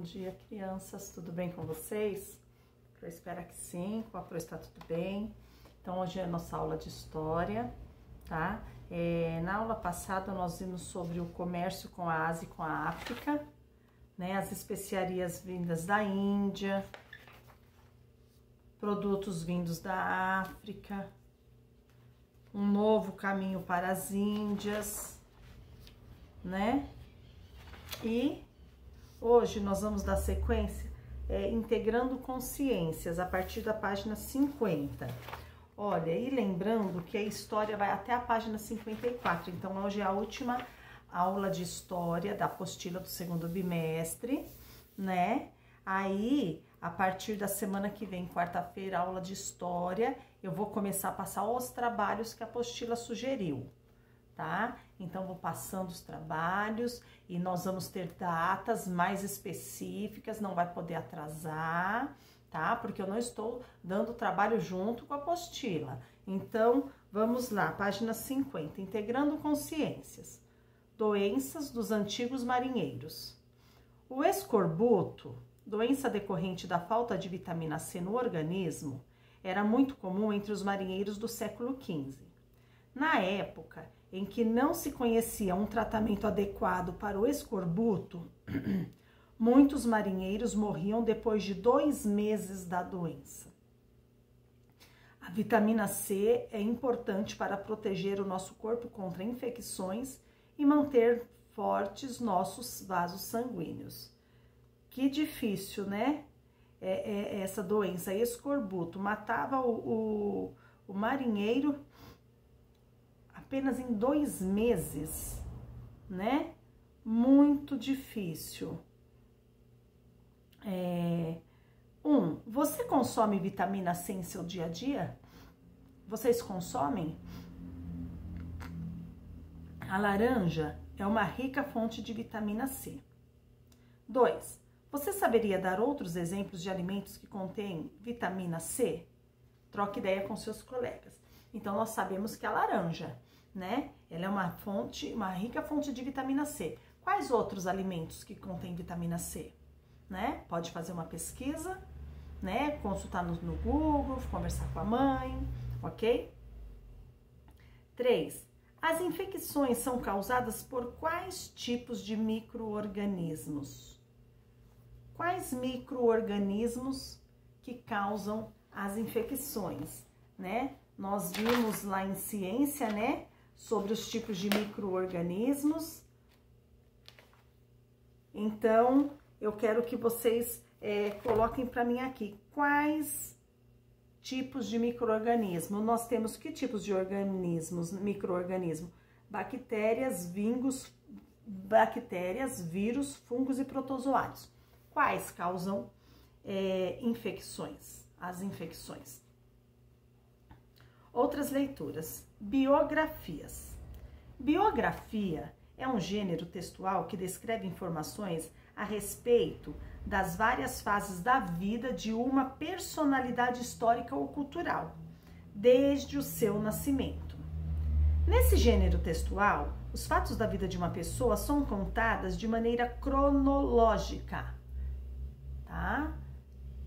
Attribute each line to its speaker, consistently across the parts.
Speaker 1: dia, crianças. Tudo bem com vocês? Eu espero que sim, com a Pro está tudo bem. Então, hoje é a nossa aula de história, tá? Na aula passada, nós vimos sobre o comércio com a Ásia e com a África, né? As especiarias vindas da Índia, produtos vindos da África, um novo caminho para as Índias, né? E hoje nós vamos dar sequência integrando consciências a partir da página 50. Olha, e lembrando que a história vai até a página 54, então hoje é a última aula de história da apostila do segundo bimestre, né? Aí, a partir da semana que vem, quarta-feira, aula de história, eu vou começar a passar os trabalhos que a apostila sugeriu, tá? Então, vou passando os trabalhos e nós vamos ter datas mais específicas, não vai poder atrasar, tá? Porque eu não estou dando trabalho junto com a apostila. Então, vamos lá, página 50, integrando consciências. Doenças dos antigos marinheiros. O escorbuto, doença decorrente da falta de vitamina C no organismo, era muito comum entre os marinheiros do século XV. Na época em que não se conhecia um tratamento adequado para o escorbuto, muitos marinheiros morriam depois de 2 meses da doença. A vitamina C é importante para proteger o nosso corpo contra infecções e manter fortes nossos vasos sanguíneos. Que difícil, né? Essa doença, escorbuto, matava o marinheiro apenas em 2 meses, né? Muito difícil. Você consome vitamina C em seu dia a dia? Vocês consomem? A laranja é uma rica fonte de vitamina C. 2. Você saberia dar outros exemplos de alimentos que contêm vitamina C? Troque ideia com seus colegas. Então, nós sabemos que a laranja, né? Ela é uma rica fonte de vitamina C. Quais outros alimentos que contêm vitamina C? Né? Pode fazer uma pesquisa, né? Consultar no Google, conversar com a mãe, ok? 3. As infecções são causadas por quais tipos de micro-organismos? Quais micro-organismos que causam as infecções, né? Nós vimos lá em ciência, né? Sobre os tipos de micro-organismos. Então, eu quero que vocês coloquem para mim aqui. Quais tipos de micro-organismo? Nós temos que tipos de organismos, micro-organismo? Bactérias, vírus, fungos e protozoários. Quais causam infecções? As infecções. Outras leituras. Biografias. Biografia é um gênero textual que descreve informações a respeito das várias fases da vida de uma personalidade histórica ou cultural, desde o seu nascimento. Nesse gênero textual, os fatos da vida de uma pessoa são contados de maneira cronológica, tá?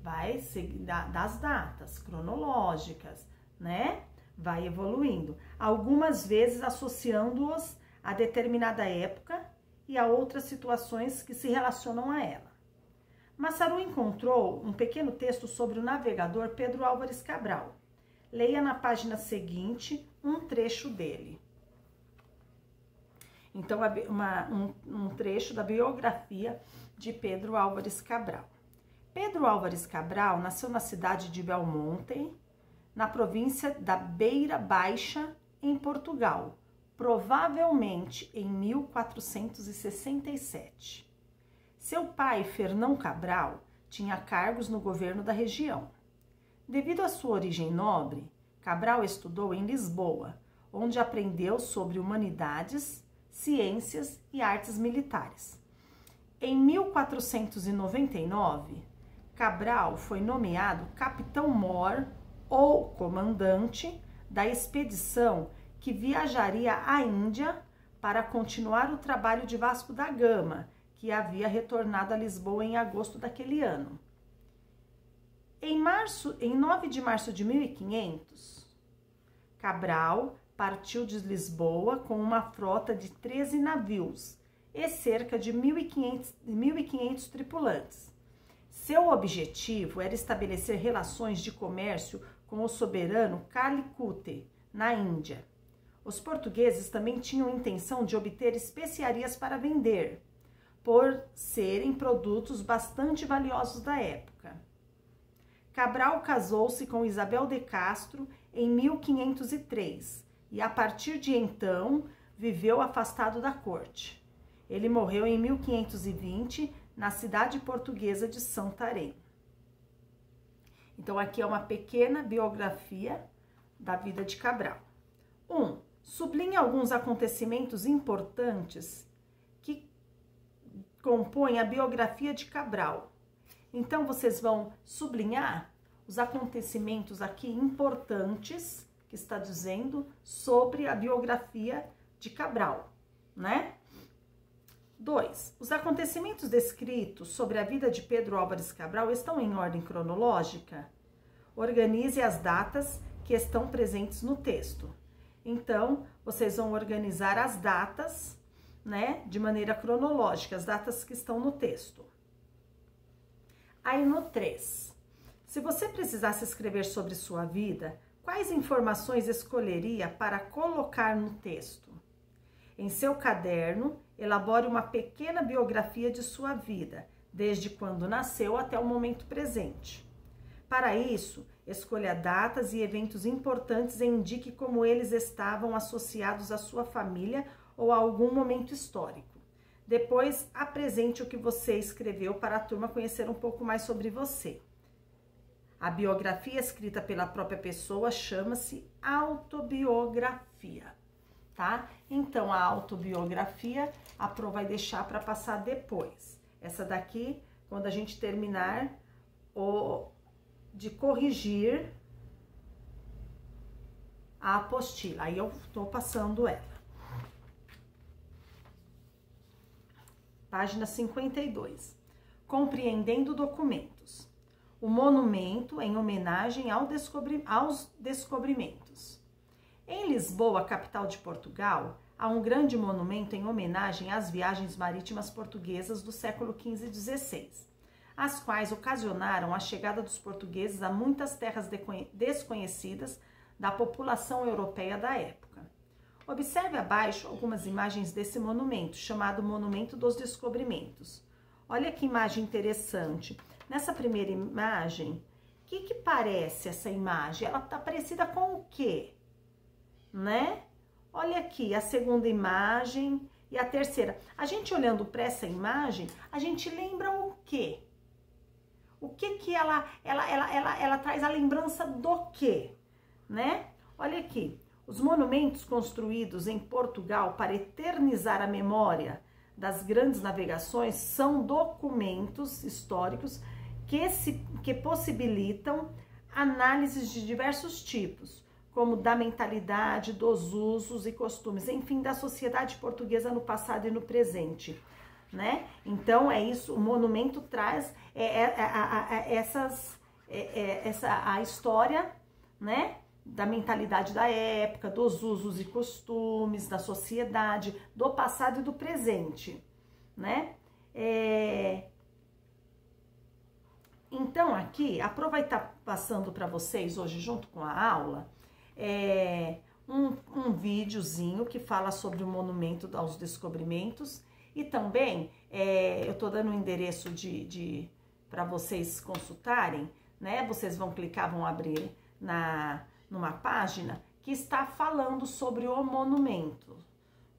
Speaker 1: Vai seguir das datas cronológicas, né? Vai evoluindo, algumas vezes associando-os a determinada época e a outras situações que se relacionam a ela. Massaro encontrou um pequeno texto sobre o navegador Pedro Álvares Cabral. Leia na página seguinte um trecho dele. Então, um trecho da biografia de Pedro Álvares Cabral. Pedro Álvares Cabral nasceu na cidade de Belmonte, na província da Beira Baixa, em Portugal, provavelmente em 1467. Seu pai, Fernão Cabral, tinha cargos no governo da região. Devido à sua origem nobre, Cabral estudou em Lisboa, onde aprendeu sobre humanidades, ciências e artes militares. Em 1499, Cabral foi nomeado capitão-mor ou comandante da expedição que viajaria à Índia para continuar o trabalho de Vasco da Gama, que havia retornado a Lisboa em agosto daquele ano. Em 9 de março de 1500, Cabral partiu de Lisboa com uma frota de 13 navios e cerca de 1.500 tripulantes. Seu objetivo era estabelecer relações de comércio com o soberano Calicut, na Índia. Os portugueses também tinham intenção de obter especiarias para vender, por serem produtos bastante valiosos da época. Cabral casou-se com Isabel de Castro em 1503 e, a partir de então, viveu afastado da corte. Ele morreu em 1520 na cidade portuguesa de Santarém. Então, aqui é uma pequena biografia da vida de Cabral. 1. Sublinha alguns acontecimentos importantes que compõem a biografia de Cabral. Então, vocês vão sublinhar os acontecimentos aqui importantes que está dizendo sobre a biografia de Cabral, né? 2. Os acontecimentos descritos sobre a vida de Pedro Álvares Cabral estão em ordem cronológica? Organize as datas que estão presentes no texto. Então, vocês vão organizar as datas, né, de maneira cronológica, as datas que estão no texto. Aí no 3. Se você precisasse escrever sobre sua vida, quais informações escolheria para colocar no texto? Em seu caderno, elabore uma pequena biografia de sua vida, desde quando nasceu até o momento presente. Para isso, escolha datas e eventos importantes e indique como eles estavam associados à sua família ou a algum momento histórico. Depois, apresente o que você escreveu para a turma conhecer um pouco mais sobre você. A biografia escrita pela própria pessoa chama-se autobiografia, tá? Então, a autobiografia, a Pro vai deixar para passar depois. Essa daqui, quando a gente terminar de corrigir a apostila. Aí eu tô passando ela. Página 52. Compreendendo documentos. O monumento em homenagem aos descobrimentos. Em Lisboa, capital de Portugal, há um grande monumento em homenagem às viagens marítimas portuguesas do século XV e XVI, as quais ocasionaram a chegada dos portugueses a muitas terras desconhecidas da população europeia da época. Observe abaixo algumas imagens desse monumento, chamado Monumento dos Descobrimentos. Olha que imagem interessante. Nessa primeira imagem, o que parece essa imagem? Ela está parecida com o quê? Né? Olha aqui, a segunda imagem e a terceira. A gente olhando para essa imagem, a gente lembra o quê? O que ela traz a lembrança do quê? Né? Olha aqui, os monumentos construídos em Portugal para eternizar a memória das grandes navegações são documentos históricos que possibilitam análises de diversos tipos, como da mentalidade, dos usos e costumes, enfim, da sociedade portuguesa no passado e no presente, né? Então, é isso, o monumento traz a história, né, da mentalidade da época, dos usos e costumes, da sociedade, do passado e do presente, né? Então, aqui, a Pro vai estar passando para vocês hoje, junto com a aula, um videozinho que fala sobre o monumento aos descobrimentos e também eu tô dando um endereço para vocês consultarem, né? Vocês vão clicar, vão abrir numa página que está falando sobre o monumento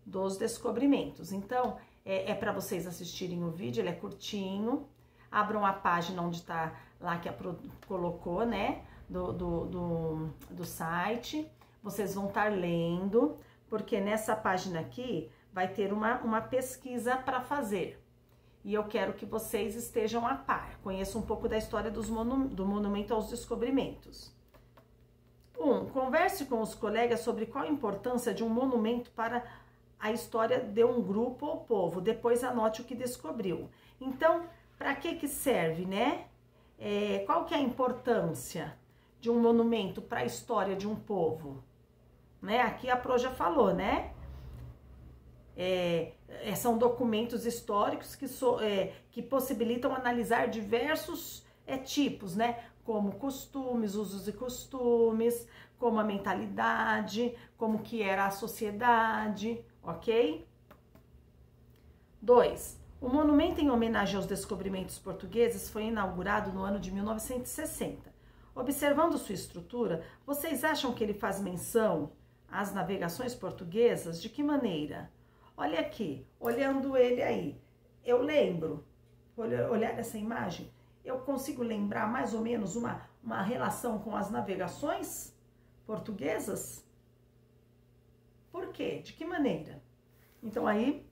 Speaker 1: dos descobrimentos. Então, é para vocês assistirem o vídeo, ele é curtinho. Abram a página onde está lá que a Pro colocou, né? Do site. Vocês vão estar lendo, porque nessa página aqui vai ter uma pesquisa para fazer. E eu quero que vocês estejam a par, conheçam um pouco da história do monumento aos descobrimentos. 1. Converse com os colegas sobre qual a importância de um monumento para a história de um grupo ou povo. Depois anote o que descobriu. Então, para que serve, né? Qual que é a importância de um monumento para a história de um povo? Né? Aqui a Pro já falou, né? São documentos históricos que possibilitam analisar diversos tipos, né? Como costumes, usos e costumes, como a mentalidade, como que era a sociedade, ok? 2. O monumento em homenagem aos descobrimentos portugueses foi inaugurado no ano de 1960. Observando sua estrutura, vocês acham que ele faz menção às navegações portuguesas? De que maneira? Olha aqui, olhando ele aí, eu lembro, olhar essa imagem, eu consigo lembrar mais ou menos uma relação com as navegações portuguesas? Por quê? De que maneira? Então aí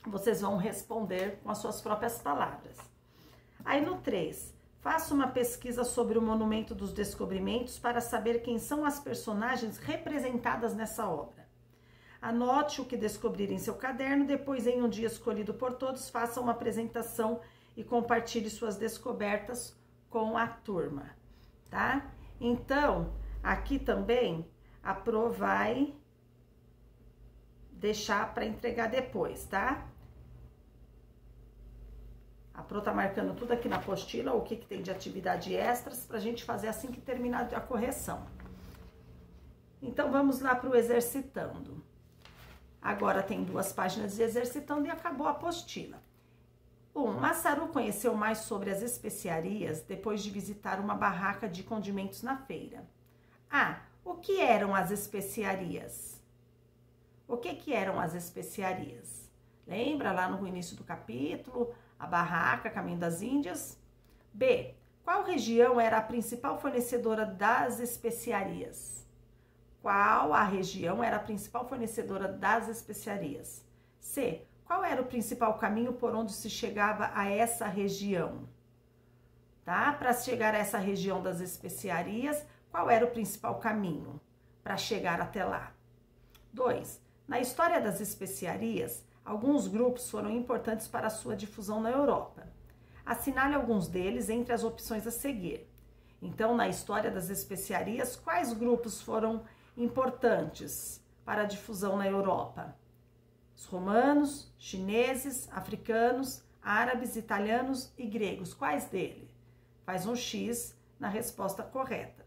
Speaker 1: vocês vão responder com as suas próprias palavras. Aí no 3, faça uma pesquisa sobre o Monumento dos Descobrimentos para saber quem são as personagens representadas nessa obra. Anote o que descobrir em seu caderno, depois em um dia escolhido por todos, faça uma apresentação e compartilhe suas descobertas com a turma, tá? Então, aqui também a Pro vai deixar para entregar depois, tá? A Pro tá marcando tudo aqui na apostila, o que tem de atividade extras, pra gente fazer assim que terminar a correção. Então, vamos lá pro exercitando. Agora tem 2 páginas de exercitando e acabou a apostila. 1. Massaru conheceu mais sobre as especiarias depois de visitar uma barraca de condimentos na feira. O que eram as especiarias? O que eram as especiarias? Lembra lá no início do capítulo, a barraca, Caminho das Índias? B. Qual região era a principal fornecedora das especiarias? Qual a região era a principal fornecedora das especiarias? C. Qual era o principal caminho por onde se chegava a essa região? Tá? Para chegar a essa região das especiarias, qual era o principal caminho para chegar até lá? 2. Na história das especiarias, alguns grupos foram importantes para a sua difusão na Europa. Assinale alguns deles entre as opções a seguir. Então, na história das especiarias, quais grupos foram importantes para a difusão na Europa? Os romanos, chineses, africanos, árabes, italianos e gregos. Quais deles? Faz um X na resposta correta.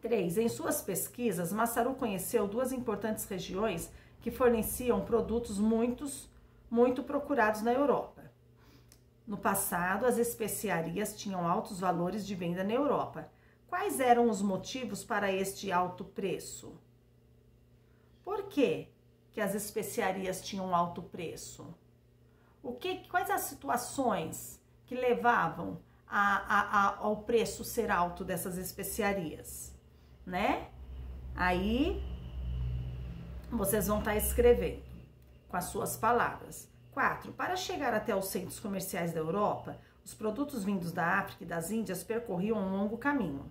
Speaker 1: 3. Em suas pesquisas, Massaru conheceu 2 importantes regiões que forneciam produtos muito procurados na Europa. No passado, as especiarias tinham altos valores de venda na Europa. Quais eram os motivos para este alto preço? Por que as especiarias tinham alto preço? Quais as situações que levavam ao preço ser alto dessas especiarias, né? Aí, vocês vão estar escrevendo com as suas palavras. 4. Para chegar até os centros comerciais da Europa, os produtos vindos da África e das Índias percorriam um longo caminho.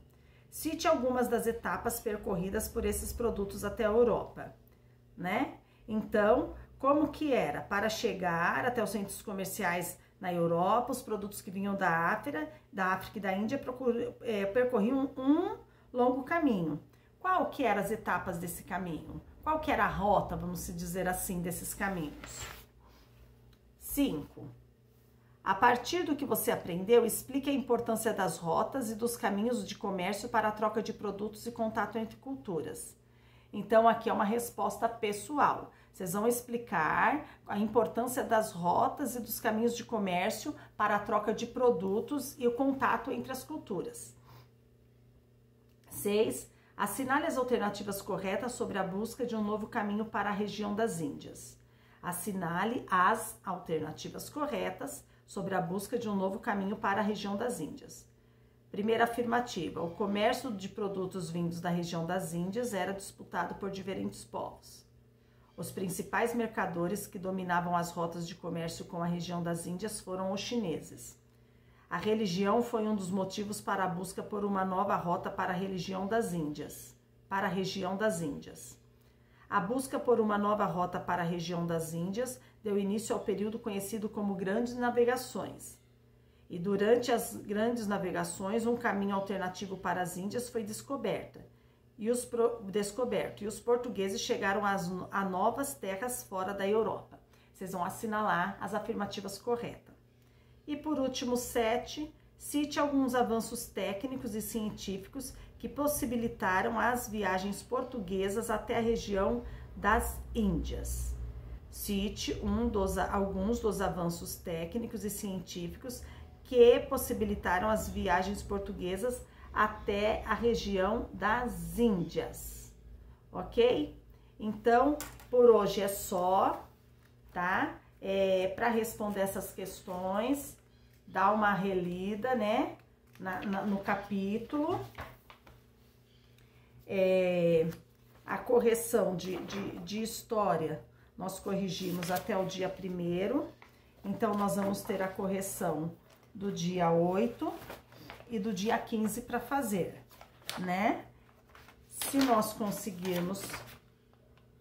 Speaker 1: Cite algumas das etapas percorridas por esses produtos até a Europa, né? Então, como que era? Para chegar até os centros comerciais na Europa, os produtos que vinham da África e da Índia percorriam um longo caminho. Qual que eram as etapas desse caminho? Qual que era a rota, vamos dizer assim, desses caminhos? 5. A partir do que você aprendeu, explique a importância das rotas e dos caminhos de comércio para a troca de produtos e contato entre culturas. Então, aqui é uma resposta pessoal. Vocês vão explicar a importância das rotas e dos caminhos de comércio para a troca de produtos e o contato entre as culturas. 6. Assinale as alternativas corretas sobre a busca de um novo caminho para a região das Índias. Assinale as alternativas corretas sobre a busca de um novo caminho para a região das Índias. Primeira afirmativa: o comércio de produtos vindos da região das Índias era disputado por diferentes povos. Os principais mercadores que dominavam as rotas de comércio com a região das Índias foram os chineses. A religião foi um dos motivos para a busca por uma nova rota para a região das Índias. A busca por uma nova rota para a região das Índias deu início ao período conhecido como Grandes Navegações. E durante as grandes navegações, um caminho alternativo para as Índias foi descoberto. E os portugueses chegaram a novas terras fora da Europa. Vocês vão assinalar as afirmativas corretas. E por último, 7, cite alguns avanços técnicos e científicos que possibilitaram as viagens portuguesas até a região das Índias. Cite alguns dos avanços técnicos e científicos que possibilitaram as viagens portuguesas até a região das Índias, ok? Então, por hoje é só, tá? Para responder essas questões, dá uma relida, né? No capítulo. A correção de história, nós corrigimos até o dia 1º. Então, nós vamos ter a correção do dia 8 e do dia 15 para fazer, né? Se nós conseguirmos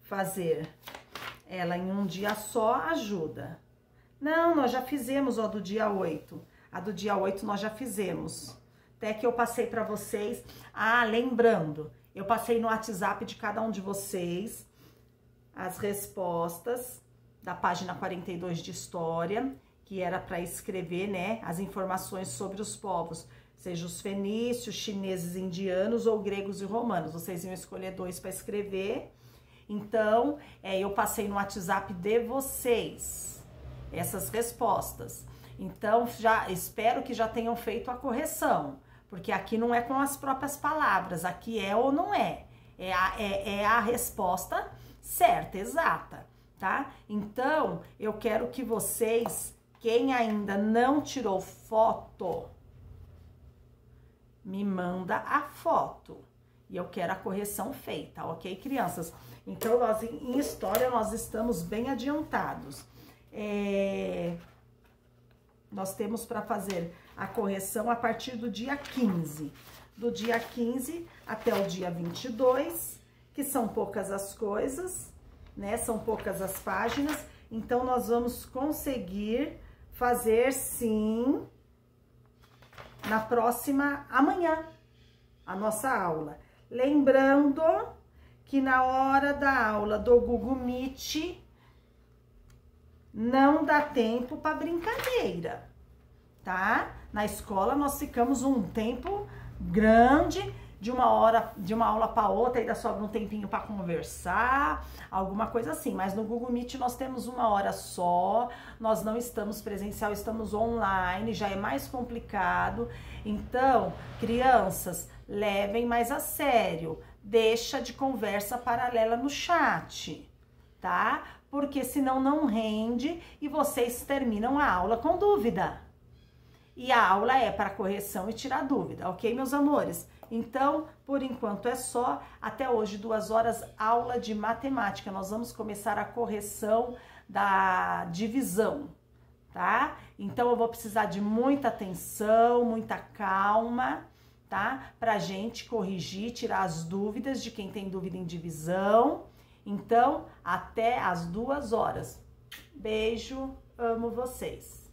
Speaker 1: fazer ela em um dia só, ajuda. Não, nós já fizemos a do dia 8. A do dia 8 nós já fizemos. Até que eu passei para vocês. Lembrando, eu passei no WhatsApp de cada um de vocês as respostas da página 42 de História, que era para escrever, né, as informações sobre os povos, seja os fenícios, chineses, indianos ou gregos e romanos. Vocês iam escolher 2 para escrever. Então, eu passei no WhatsApp de vocês essas respostas. Então, já espero que já tenham feito a correção, porque aqui não é com as próprias palavras, aqui é ou não é. É a resposta certa, exata, tá? Então, eu quero que vocês, quem ainda não tirou foto, me manda a foto. E eu quero a correção feita, ok, crianças? Então, nós em história, nós estamos bem adiantados. Nós temos para fazer a correção a partir do dia 15. Do dia 15 até o dia 22, que são poucas as coisas, né? São poucas as páginas. Então, nós vamos conseguir fazer, sim, na próxima, amanhã, a nossa aula. Lembrando que na hora da aula do Google Meet, não dá tempo para brincadeira, tá? Na escola nós ficamos um tempo grande, de uma aula para outra, ainda sobra um tempinho para conversar, alguma coisa assim. Mas no Google Meet nós temos 1 hora só, nós não estamos presencial, estamos online, já é mais complicado. Então, crianças, levem mais a sério, deixa de conversa paralela no chat, tá? Porque senão não rende e vocês terminam a aula com dúvida. E a aula é para correção e tirar dúvida, ok, meus amores? Então, por enquanto é só. Até hoje, 2 horas, aula de matemática. Nós vamos começar a correção da divisão, tá? Então, eu vou precisar de muita atenção, muita calma, tá? Pra gente corrigir, tirar as dúvidas de quem tem dúvida em divisão. Então, até às 2 horas. Beijo, amo vocês.